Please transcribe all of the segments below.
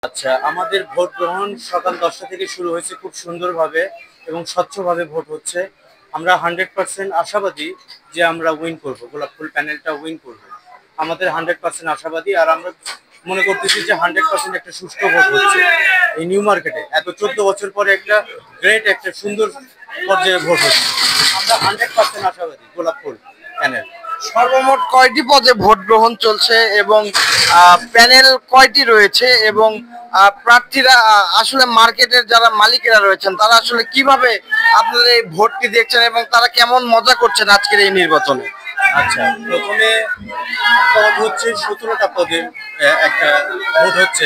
আচ্ছা, আমাদের ভোট গ্রহণ সকাল 10টা থেকে শুরু হয়েছে খুব সুন্দরভাবে এবং স্বচ্ছভাবে ভোট হচ্ছে। আমরা 100% আশাবাদী যে আমরা উইন করব, গোলাপ ফুল প্যানেলটা উইন করব। আমাদের 100% আশাবাদী, আর আমরা মনে করতেছি যে 100% একটা সুষ্ঠু ভোট হচ্ছে এই নিউ মার্কেটে। এত 14 বছর পরে একটা গ্রেট, একটা সুন্দর পর্যায়ে ভোট হচ্ছে। আমরা 100% আশাবাদী গোলাপ ফুল প্যানেল। সর্বমোট কয়টি পদে ভোট গ্রহণ চলছে এবং প্যানেল কয়টি রয়েছে এবং প্রার্থীরা আসলে মার্কেটের যারা মালিকেরা রয়েছেন তারা আসলে কিভাবে আপনাদের এই ভোটটি দেখছেন এবং তারা কেমন মজা করছেন আজকের এই নির্বাচনে? আচ্ছা, প্রথমে পদ হচ্ছে 17টা পদের একটা ভোট হচ্ছে।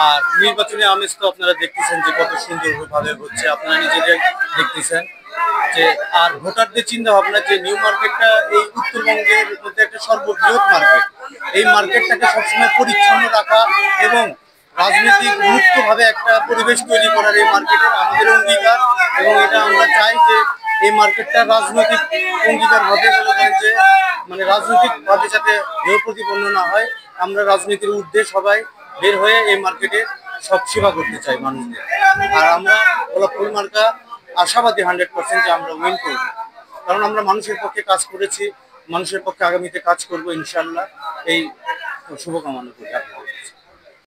আর নির্বাচনী আমেজ তো আপনারা দেখতেছেন যে কত সুন্দরভাবে হচ্ছে, আপনারা নিজেরাই দেখতেছেন যে। আর ভোটারদের চিন্তা ভাবনা যে নিউ মার্কেটটা এই উত্তরবঙ্গের মধ্যে একটা সর্ববৃহৎ মার্কেট। এই মার্কেটটাকে সবসময় পরিচ্ছন্ন রাখা এবং রাজনৈতিক মুক্তভাবে একটা পরিবেশ তৈরি করার এই মার্কেটের আমাদের অঙ্গীকার। এবং এটা আমরা চাই যে এই মার্কেটটা রাজনৈতিক অঙ্গীকার হবে, যে মানে রাজনৈতিক ভাবে যাতে হেয় প্রতিপন্ন না হয়। আমরা রাজনীতির ঊর্ধ্বে সবাই বের হয়ে এই মার্কেটে সব সেবা করতে চাই মানুষদের। আর আমরা গোলাপ ফুল মার্কা আশাবাদী 100% যে আমরা উইন করব, কারণ আমরা মানুষের পক্ষে কাজ করেছি, মানুষের পক্ষে আগামীতে কাজ করব ইনশাল্লাহ। এই শুভকামনা করি।